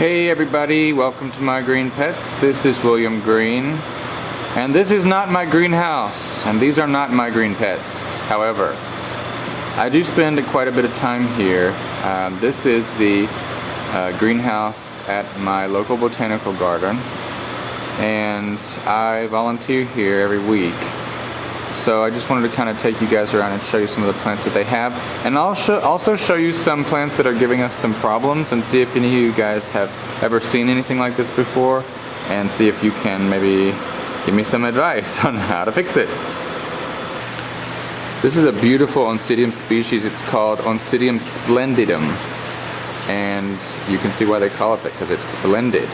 Hey everybody, welcome to my green pets. This is William Green, and this is not my greenhouse, and these are not my green pets. However, I do spend quite a bit of time here. This is the greenhouse at my local botanical garden, and I volunteer here every week. So I just wanted to kind of take you guys around and show you some of the plants that they have, and I'll also show you some plants that are giving us some problems, and see if any of you guys have ever seen anything like this before, and see if you can maybe give me some advice on how to fix it. This is a beautiful Oncidium species. It's called Oncidium splendidum, and you can see why they call it that, because it's splendid.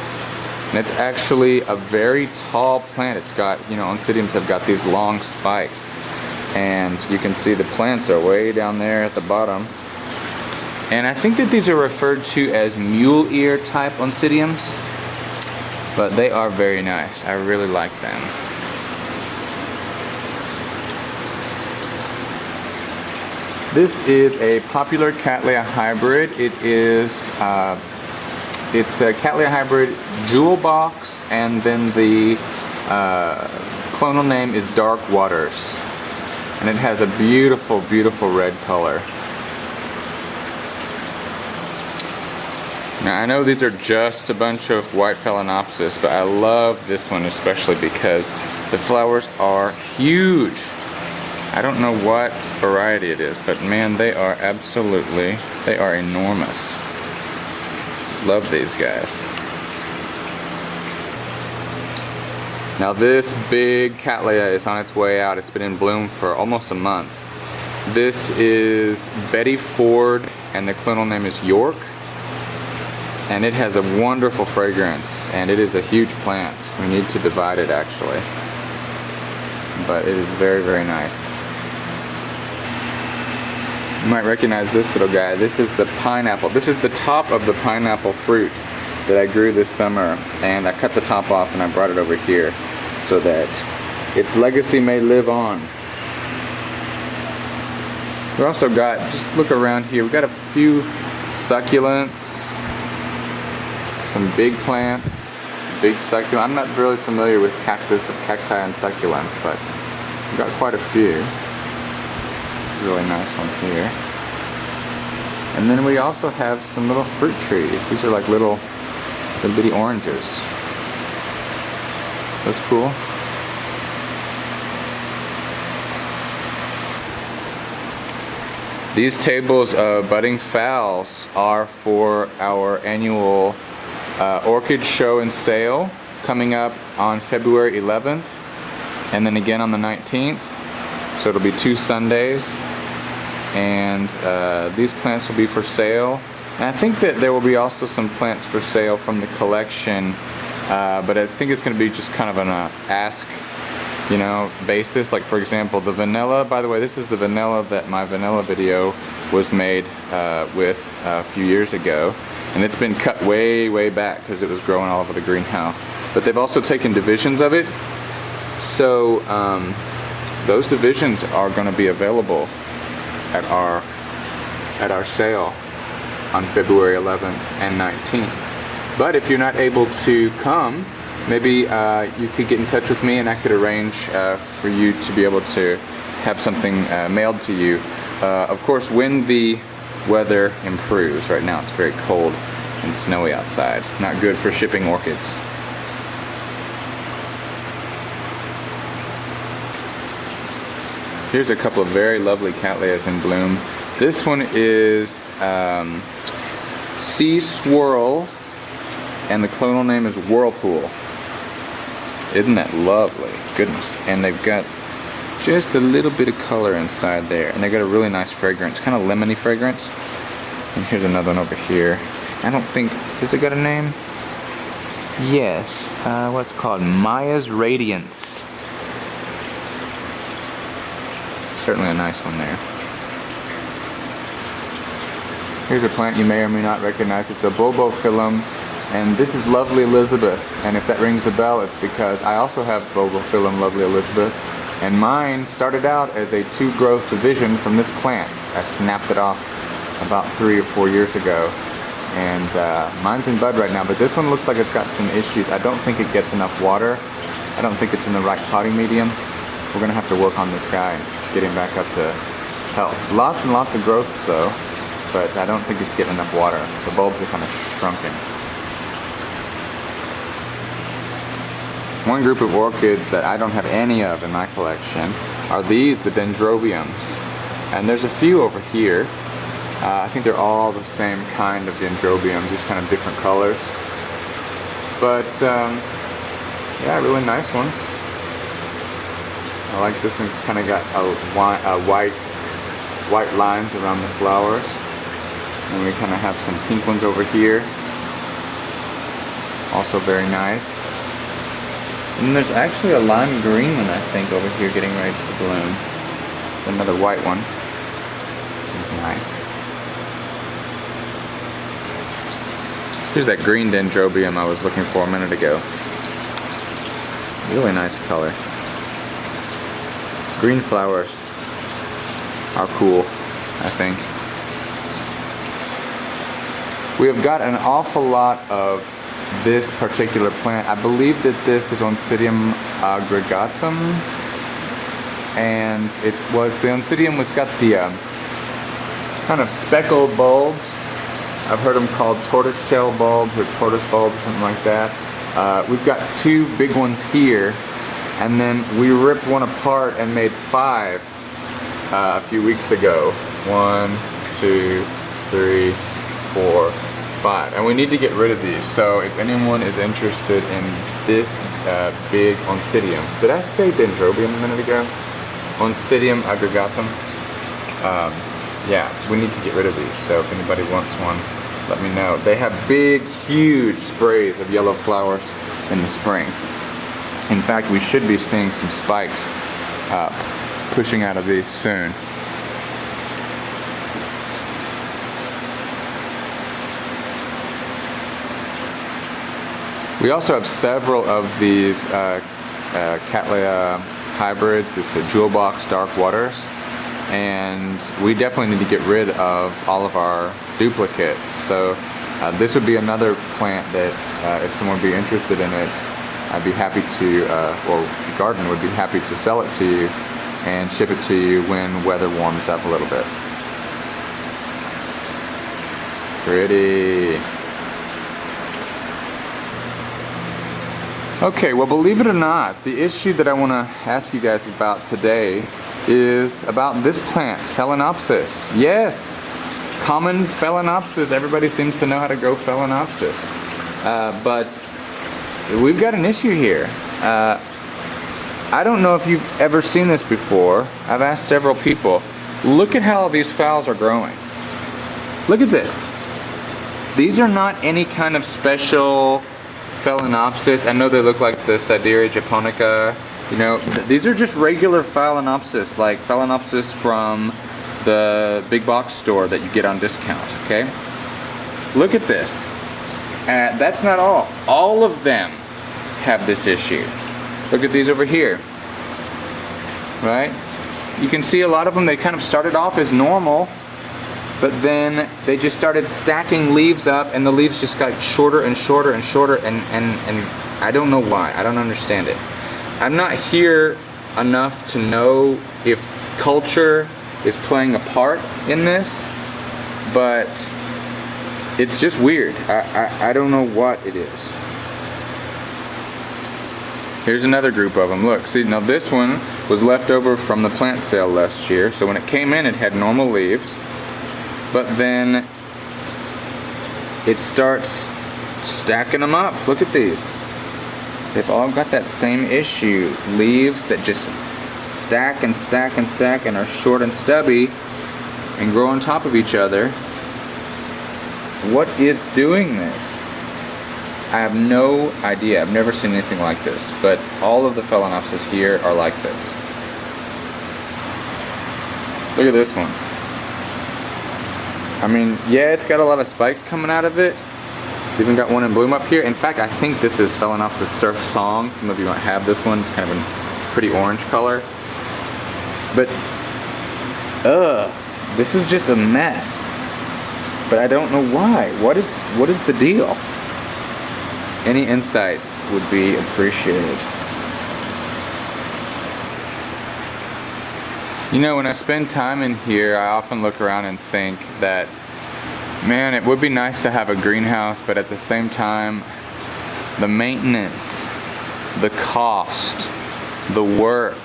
And it's actually a very tall plant. It's got, Oncidiums have got these long spikes. And you can see the plants are way down there at the bottom. And I think that these are referred to as mule ear type Oncidiums. But they are very nice. I really like them. This is a popular Cattleya hybrid. It's a Cattleya hybrid jewel box, and then the clonal name is Dark Waters, and it has a beautiful, beautiful red color. Now I know these are just a bunch of white Phalaenopsis, but I love this one especially because the flowers are huge. I don't know what variety it is, but man, they are enormous. Love these guys. Now this big Cattleya is on its way out. It's been in bloom for almost a month. This is Betty Ford, and the clonal name is York. And it has a wonderful fragrance, and it is a huge plant. We need to divide it actually. But it is very, very nice. You might recognize this little guy. This is the pineapple. This is the top of the pineapple fruit that I grew this summer, and I cut the top off and I brought it over here so that its legacy may live on. We also got, just look around here, we've got a few succulents, some big plants, big succulents. I'm not really familiar with cacti and succulents, but we've got quite a few. Really nice one here. And then we also have some little fruit trees. These are like little bitty oranges. That's cool. These tables of budding phals are for our annual orchid show and sale coming up on February 11th and then again on the 19th. So it'll be 2 Sundays, and these plants will be for sale. And I think that there will be also some plants for sale from the collection, but I think it's going to be just kind of an ask, basis. Like for example, the vanilla. By the way, this is the vanilla that my vanilla video was made with a few years ago, and it's been cut way, way back because it was growing all over the greenhouse. But they've also taken divisions of it, so. Those divisions are going to be available at our sale on February 11th and 19th. But if you're not able to come, maybe you could get in touch with me and I could arrange for you to be able to have something mailed to you. Of course, when the weather improves. Right now it's very cold and snowy outside. Not good for shipping orchids. Here's a couple of very lovely Cattleyas in bloom. This one is Swirl, and the clonal name is Whirlpool. Isn't that lovely? Goodness. And they've got just a little bit of color inside there, and they've got a really nice fragrance, kind of lemony fragrance. And here's another one over here. I don't think, has it got a name? Yes. What's it called? Maya's Radiance. Certainly a nice one there. Here's a plant you may or may not recognize. It's a Bulbophyllum, and this is Lovely Elizabeth. And if that rings a bell, it's because I also have Bulbophyllum Lovely Elizabeth, and mine started out as a 2-growth division from this plant. I snapped it off about 3 or 4 years ago, and mine's in bud right now, but this one looks like it's got some issues. I don't think it gets enough water. I don't think it's in the right potting medium. We're gonna have to work on this guy and get him back up to health. Lots and lots of growth though, but I don't think it's getting enough water. The bulbs are kind of shrunken. One group of orchids that I don't have any of in my collection are these, the dendrobiums. And there's a few over here. I think they're all the same kind of dendrobiums, just kind of different colors. But yeah, really nice ones. I like this one. It's kind of got white lines around the flowers. And we kind of have some pink ones over here. Also very nice. And there's actually a lime green one, I think, over here getting ready to bloom. Another white one. It's nice. Here's that green dendrobium I was looking for a minute ago. Really nice color. Green flowers are cool, I think. We have got an awful lot of this particular plant. I believe that this is Oncidium aggregatum, and the Oncidium was got the kind of speckled bulbs. I've heard them called tortoiseshell bulbs or tortoise bulbs or something like that. We've got two big ones here, and then we ripped one apart and made 5 a few weeks ago. 1, 2, 3, 4, 5. And we need to get rid of these. So if anyone is interested in this big Oncidium, did I say dendrobium a minute ago? Oncidium aggregatum. Yeah, we need to get rid of these. So if anybody wants one, let me know. They have big, huge sprays of yellow flowers in the spring. In fact, we should be seeing some spikes pushing out of these soon. We also have several of these Cattleya hybrids. It's a jewel box dark waters. And we definitely need to get rid of all of our duplicates. So this would be another plant that if someone would be interested in it, I'd be happy to, or the garden would be happy to sell it to you and ship it to you when weather warms up a little bit. Pretty. Okay, well, believe it or not, the issue that I want to ask you guys about today is about this plant, Phalaenopsis. Yes, common Phalaenopsis. Everybody seems to know how to grow Phalaenopsis. But we've got an issue here. I don't know if you've ever seen this before. I've asked several people. Look at how these phals are growing. Look at this. These are not any kind of special Phalaenopsis. I know they look like the Sidereia japonica. You know, these are just regular Phalaenopsis, like Phalaenopsis from the big box store that you get on discount, okay? Look at this. That's not all. All of them have this issue. Look at these over here. Right? You can see a lot of them, they kind of started off as normal, but then they just started stacking leaves up, and the leaves just got shorter and shorter and shorter, and I don't know why. I don't understand it. I'm not here enough to know if culture is playing a part in this, but it's just weird. I don't know what it is. Here's another group of them. Look, see, now this one was left over from the plant sale last year, so when it came in it had normal leaves, but then it starts stacking them up. Look at these. They've all got that same issue. Leaves that just stack and stack and stack and are short and stubby and grow on top of each other. What is doing this? I have no idea. I've never seen anything like this, but all of the Phalaenopsis here are like this. Look at this one. I mean, yeah, it's got a lot of spikes coming out of it. It's even got one in bloom up here. In fact, I think this is Phalaenopsis Surf Song. Some of you might have this one. It's kind of a pretty orange color. But, this is just a mess. but I don't know why. What is the deal? Any insights would be appreciated. You know, when I spend time in here, I often look around and think that, man, it would be nice to have a greenhouse, but at the same time, the maintenance, the cost, the work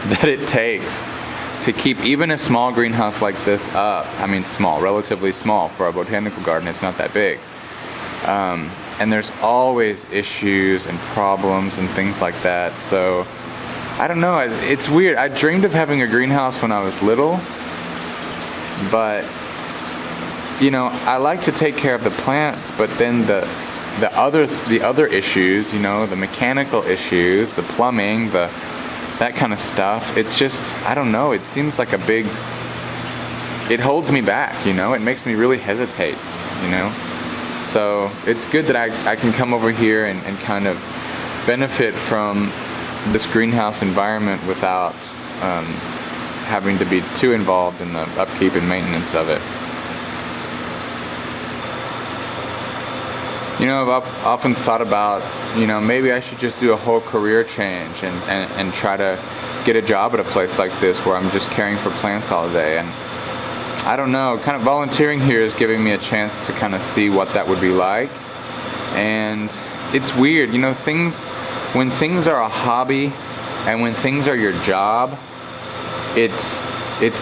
that it takes to keep even a small greenhouse like this up. I mean, small, relatively small for a botanical garden. It's not that big. And there's always issues and problems and things like that. So I don't know, it's weird. I dreamed of having a greenhouse when I was little, but you know, I like to take care of the plants, but then the other issues, you know, the mechanical issues, the plumbing, that kind of stuff, it's just, I don't know, it seems like it holds me back, you know, it makes me really hesitate, you know. So it's good that I can come over here and kind of benefit from this greenhouse environment without having to be too involved in the upkeep and maintenance of it. You know, I've often thought about, you know, maybe I should just do a whole career change and try to get a job at a place like this where I'm just caring for plants all day. And I don't know, kind of volunteering here is giving me a chance to kind of see what that would be like. And it's weird, you know, when things are a hobby and when things are your job, it's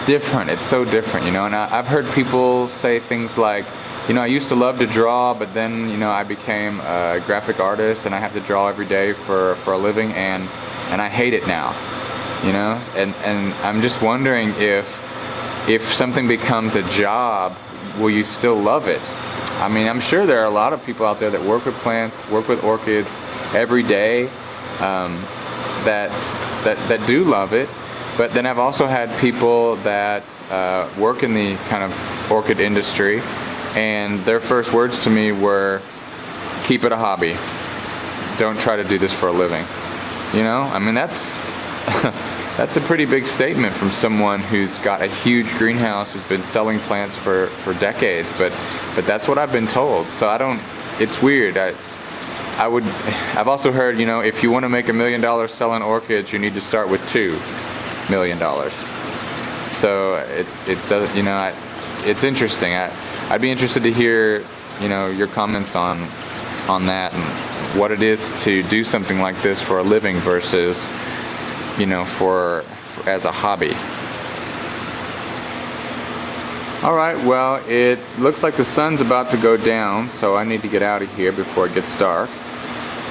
different. It's so different, you know. And I've heard people say things like, you know, I used to love to draw, but then, you know, I became a graphic artist and I have to draw every day for a living, and I hate it now, you know. And I'm just wondering if something becomes a job, will you still love it? I mean, I'm sure there are a lot of people out there that work with plants, work with orchids every day, that do love it. But then I've also had people that work in the kind of orchid industry, and their first words to me were, keep it a hobby. Don't try to do this for a living. You know, I mean, that's that's a pretty big statement from someone who's got a huge greenhouse, who's been selling plants for decades, but that's what I've been told. So it's weird. I've also heard, you know, if you want to make $1 million selling orchids, you need to start with $2 million. So it does, you know, it's interesting. I'd be interested to hear, you know, your comments on that and what it is to do something like this for a living versus, you know, for as a hobby. All right, well, it looks like the sun's about to go down, so I need to get out of here before it gets dark.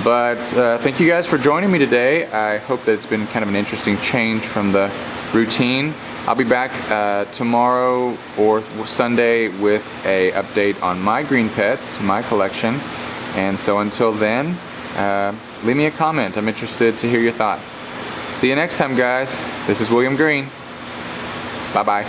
But thank you guys for joining me today. I hope that it's been kind of an interesting change from the routine. I'll be back tomorrow or Sunday with a update on my green pets, my collection. And so until then, leave me a comment. I'm interested to hear your thoughts. See you next time, guys. This is William Green. Bye-bye.